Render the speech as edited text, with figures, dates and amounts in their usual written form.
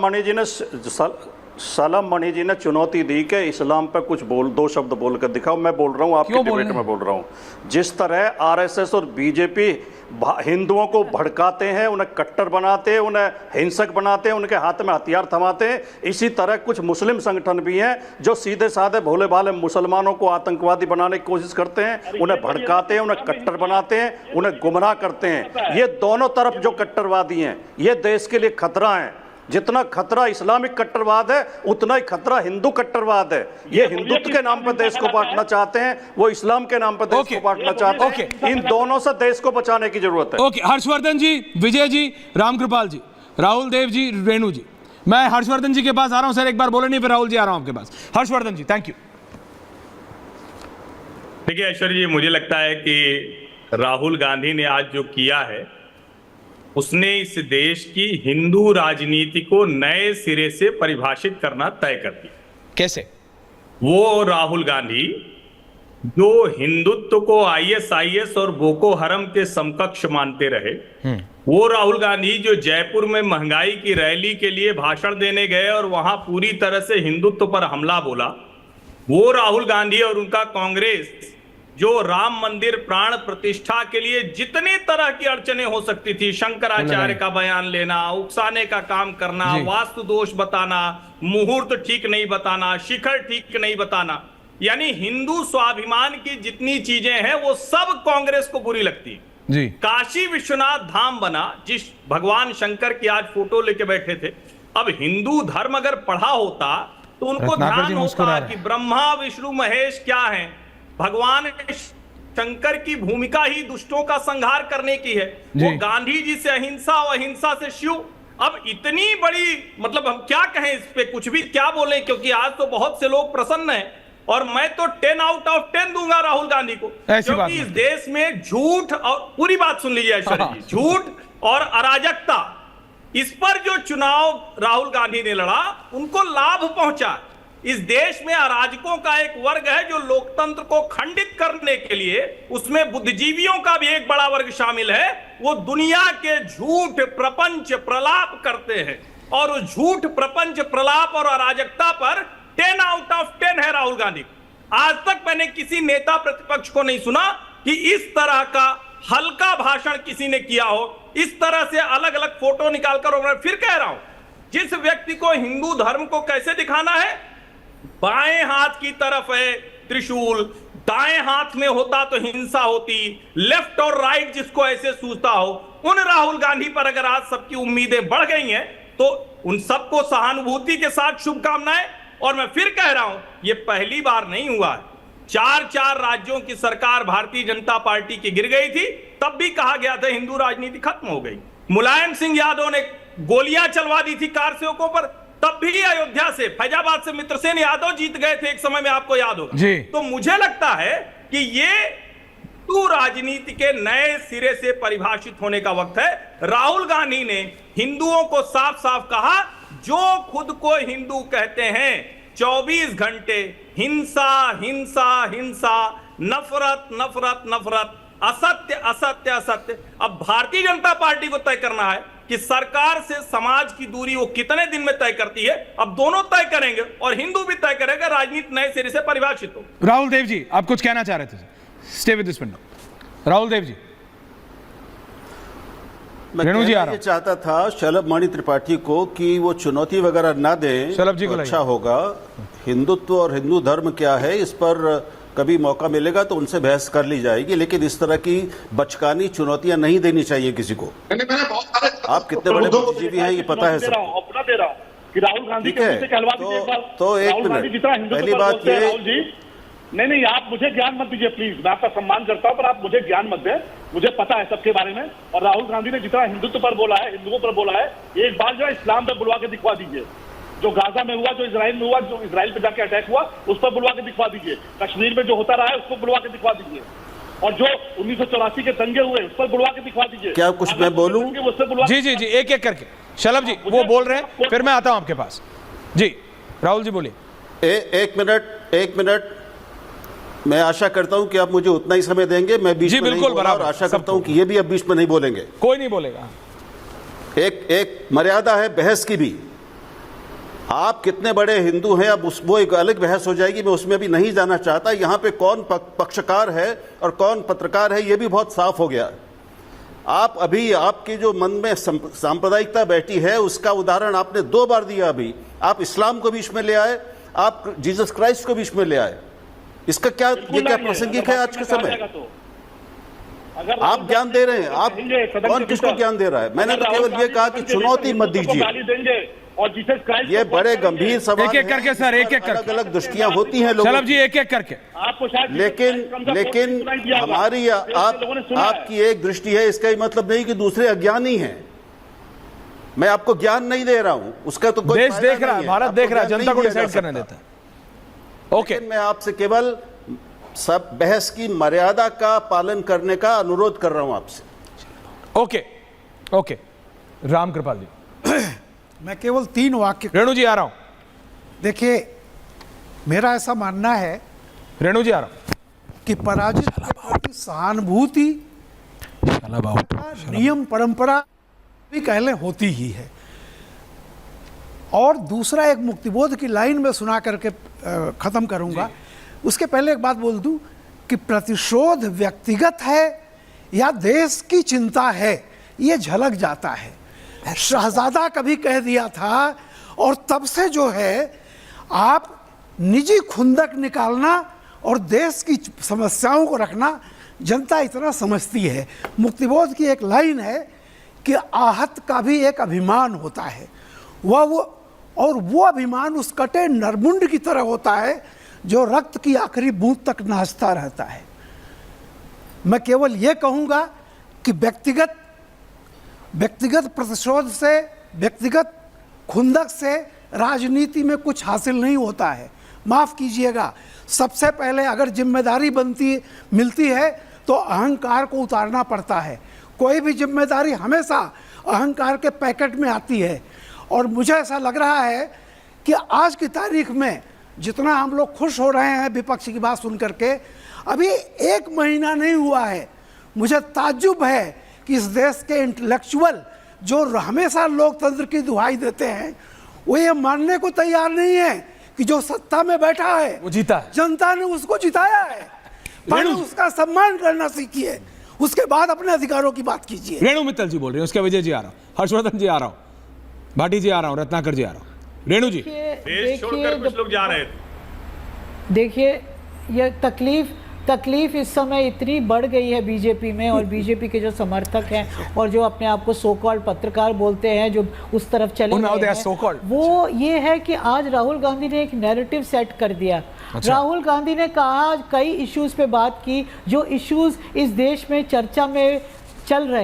मणि जी ने सलाम मणि जी ने चुनौती दी कि इस्लाम पे कुछ दो शब्द बोलकर दिखाओ। मैं बोल रहा हूँ, आपकी डिबेट में बोल रहा हूँ। जिस तरह आरएसएस और बीजेपी हिंदुओं को भड़काते हैं, उन्हें कट्टर बनाते हैं, उन्हें हिंसक बनाते हैं, उनके हाथ में हथियार थमाते हैं, इसी तरह कुछ मुस्लिम संगठन भी हैं जो सीधे साधे भोले भाले मुसलमानों को आतंकवादी बनाने की कोशिश करते हैं, उन्हें भड़काते हैं, उन्हें कट्टर बनाते हैं, उन्हें गुमराह करते हैं। ये दोनों तरफ जो कट्टरवादी हैं, ये देश के लिए खतरा है। जितना खतरा इस्लामिक कट्टरवाद है, उतना ही खतरा हिंदू कट्टरवाद है। ये हिंदुत्व के नाम पर देश को बांटना चाहते हैं, वो इस्लाम के नाम पर देश को बांटना चाहते हैं। इन दोनों से देश को बचाने की जरूरत है। ओके, हर्षवर्धन जी, विजय जी, रामकृपाल जी, राहुल देव जी, रेणु जी। मैं हर्षवर्धन जी के पास आ रहा हूं सर, एक बार बोले नहीं, फिर राहुल जी आ रहा हूं आपके पास। हर्षवर्धन जी, थैंक यू। देखिए ऐश्वर्य जी, मुझे लगता है कि राहुल गांधी ने आज जो किया है, उसने इस देश की हिंदू राजनीति को नए सिरे से परिभाषित करना तय कर दिया। कैसे? वो राहुल गांधी जो हिंदुत्व को आईएसआईएस और बोको हरम के समकक्ष मानते रहे, वो राहुल गांधी जो जयपुर में महंगाई की रैली के लिए भाषण देने गए और वहां पूरी तरह से हिंदुत्व पर हमला बोला, वो राहुल गांधी और उनका कांग्रेस जो राम मंदिर प्राण प्रतिष्ठा के लिए जितनी तरह की अड़चने हो सकती थी, शंकराचार्य का बयान लेना, उकसाने का काम करना, वास्तु दोष बताना, मुहूर्त ठीक नहीं बताना, शिखर ठीक नहीं बताना, यानी हिंदू स्वाभिमान की जितनी चीजें हैं वो सब कांग्रेस को बुरी लगती जी। काशी विश्वनाथ धाम बना, जिस भगवान शंकर की आज फोटो लेके बैठे थे। अब हिंदू धर्म अगर पढ़ा होता तो उनको ध्यान होता कि ब्रह्मा विष्णु महेश क्या है। भगवान शंकर की भूमिका ही दुष्टों का संहार करने की है। वो गांधी जी से अहिंसा और अहिंसा से शिव। अब इतनी बड़ी, मतलब हम क्या कहें इस पे, कुछ भी क्या बोले, क्योंकि आज तो बहुत से लोग प्रसन्न हैं और मैं तो 10 आउट ऑफ 10 दूंगा राहुल गांधी को, क्योंकि इस देश में झूठ, और पूरी बात सुन लीजिए ऐश्वर्या जी, झूठ और अराजकता, इस पर जो चुनाव राहुल गांधी ने लड़ा उनको लाभ पहुंचा। इस देश में अराजकों का एक वर्ग है जो लोकतंत्र को खंडित करने के लिए, उसमें बुद्धिजीवियों का भी एक बड़ा वर्ग शामिल है, वो दुनिया के झूठ प्रपंच प्रलाप करते हैं और उस झूठ प्रपंच प्रलाप और अराजकता पर 10 आउट ऑफ 10 है राहुल गांधी। आज तक मैंने किसी नेता प्रतिपक्ष को नहीं सुना कि इस तरह का हल्का भाषण किसी ने किया हो, इस तरह से अलग अलग फोटो निकालकर। और मैं फिर कह रहा हूं, जिस व्यक्ति को हिंदू धर्म को कैसे दिखाना है, बाएं हाथ की तरफ है त्रिशूल, दाएं हाथ में होता तो हिंसा होती, लेफ्ट और राइट जिसको ऐसे सूझता हो, उन राहुल गांधी पर अगर आज सबकी उम्मीदें बढ़ गई हैं तो उन सबको सहानुभूति के साथ शुभकामनाएं। और मैं फिर कह रहा हूं, ये पहली बार नहीं हुआ है। 4 राज्यों की सरकार भारतीय जनता पार्टी की गिर गई थी, तब भी कहा गया था हिंदू राजनीति खत्म हो गई। मुलायम सिंह यादव ने गोलियां चलवा दी थी कार सेवकों पर, तब भी अयोध्या से, फैजाबाद से मित्रसेन यादव जीत गए थे एक समय में, आपको याद होगा। तो मुझे लगता है कि ये हिंदू राजनीति के नए सिरे से परिभाषित होने का वक्त है। राहुल गांधी ने हिंदुओं को साफ साफ कहा, जो खुद को हिंदू कहते हैं, 24 घंटे हिंसा हिंसा हिंसा, नफरत नफरत नफरत, असत्य असत्य असत्य। अब भारतीय जनता पार्टी को तय करना है कि सरकार से समाज की दूरी वो कितने दिन में तय करती है। अब दोनों तय करेंगे और हिंदू भी तय करेगा, राजनीति नए सिरे से परिभाषित हो। राहुल देव जी, आप कुछ कहना चाह रहे थे? Stay with this window. Rahul Dev ji. मैं ये चाहता था शलभ मणि त्रिपाठी को कि वो चुनौती वगैरह ना दें, शलभ जी को अच्छा होगा। हिंदुत्व और हिंदू धर्म क्या है, इस पर कभी मौका मिलेगा तो उनसे बहस कर ली जाएगी, लेकिन इस तरह की बचकानी चुनौतियां नहीं देनी चाहिए किसी को। आप कितने बड़े बुद्धिजीवी हैं ये पता है सबको। ठीक है, तो एक मिनट, पहली बात ये, नहीं, आप मुझे ज्ञान मत दीजिए प्लीज, मैं आपका सम्मान करता हूं, पर आप मुझे ज्ञान मत दें। मुझे पता है सबके बारे में। और राहुल गांधी ने जितना हिंदुत्व पर बोला है, हिंदुओं पर बोला है, एक बार जो है इस्लाम पर बुलवा के दिखवा दीजिए। जो गाजा में हुआ, जो इजराइल में हुआ, जो इजराइल पे जाके अटैक हुआ, उस पर बुलवा के दिखवा दीजिए। कश्मीर में जो होता रहा है उसको बुलवा के दिखवा दीजिए। और जो 1984 के दंगे हुए उस पर बुलवा के दिखवा दीजिए। क्या कुछ मैं बोलूं? जी जी जी, एक एक करके। शलभ जी वो बोल रहे हैं, फिर मैं आता हूं आपके पास। जी राहुल जी बोलिए। एक मिनट, मैं आशा करता हूं कि आप मुझे उतना ही समय देंगे। मैं बीच में नहीं बोलूंगा और आशा करता हूं कि ये भी अब बीच में नहीं बोलेंगे। कोई नहीं बोलेगा। एक मर्यादा है बहस की भी। आप कितने बड़े हिंदू हैं, अब वो एक अलग बहस हो जाएगी, मैं उसमें अभी नहीं जाना चाहता। यहाँ पे कौन पक्षकार है और कौन पत्रकार है ये भी बहुत साफ हो गया। आप अभी आपके जो मन में सांप्रदायिकता बैठी है उसका उदाहरण आपने 2 बार दिया। अभी आप इस्लाम को बीच में ले आए, आप जीसस क्राइस्ट को बीच में ले आए। इसका क्या, ये क्या प्रासंगिक है आज के समय? आप ज्ञान दे रहे हैं, आप कौन किसको ज्ञान दे रहा है? मैंने तो केवल ये कहा कि चुनौती मत दीजिए। और जीसस क्राइस्ट ये बड़े गंभीर सवाल एक-एक करके सर, एक-एक करके। अलग अलग दृष्टियां होती हैं लोगों शलभ जी एक-एक करके। आपको शायद लेकिन हमारी आपकी एक दृष्टि है, इसका ये मतलब नहीं कि दूसरे अज्ञानी हैं। मैं आपको ज्ञान नहीं दे रहा हूं, उसका तो कोई देश देख रहा है, भारत देख रहा है, जनता को डिसाइड करने देता है। ओके, मैं आपसे केवल सब बहस की मर्यादा का पालन करने का अनुरोध कर रहा हूं आपसे। ओके ओके, राम कृपाल जी। मैं केवल 3 वाक्य। रेणु जी आ रहा हूं। देखिए, मेरा ऐसा मानना है रेणु जी आ रहा हूं कि पराजित के प्रति सहानुभूति नियम परंपरा भी कहले होती ही है। और दूसरा एक मुक्तिबोध की लाइन में सुना करके खत्म करूंगा। उसके पहले एक बात बोल दूं कि प्रतिशोध व्यक्तिगत है या देश की चिंता है, ये झलक जाता है। शहजादा कभी कह दिया था, और तब से जो है आप निजी खुंदक निकालना और देश की समस्याओं को रखना जनता इतना समझती है। मुक्तिबोध की एक लाइन है कि आहत का भी एक अभिमान होता है, वो अभिमान उस कटे नरमुंड की तरह होता है जो रक्त की आखिरी बूंद तक नाचता रहता है। मैं केवल ये कहूँगा कि व्यक्तिगत प्रतिशोध से, व्यक्तिगत खुंदक से राजनीति में कुछ हासिल नहीं होता है। माफ़ कीजिएगा, सबसे पहले अगर जिम्मेदारी मिलती है तो अहंकार को उतारना पड़ता है। कोई भी जिम्मेदारी हमेशा अहंकार के पैकेट में आती है। और मुझे ऐसा लग रहा है कि आज की तारीख में जितना हम लोग खुश हो रहे हैं विपक्ष की बात सुन करके, अभी 1 महीना नहीं हुआ है, मुझे ताज्जुब है कि इस देश के इंटेलेक्चुअल जो हमेशा लोकतंत्र की दुहाई देते हैं, वो ये मानने को तैयार नहीं है कि जो सत्ता में बैठा है वो जीता है, जनता ने उसको जिताया है। पहले उसका सम्मान करना सीखिए, उसके बाद अपने अधिकारों की बात कीजिए। रेणु मित्तल जी बोल रहे हैं, उसके विजय जी आ रहा हूं, हर्षवर्धन जी आ रहा हूं, भाटी जी आ रहा हूं, रत्नाकर जी आ रहा हूं। रेणु जी, देश छोड़कर कुछ लोग जा रहे थे। देखिए, ये तकलीफ इस समय इतनी बढ़ गई है बीजेपी में, और बीजेपी के जो समर्थक हैं और जो अपने आप को सो कॉल्ड पत्रकार बोलते हैं, जो उस तरफ चले गए हैं, वो ये है कि आज राहुल गांधी ने एक नैरेटिव सेट कर दिया। अच्छा। राहुल गांधी ने कहा, कई इश्यूज पे बात की, जो इश्यूज इस देश में चर्चा में चल रहे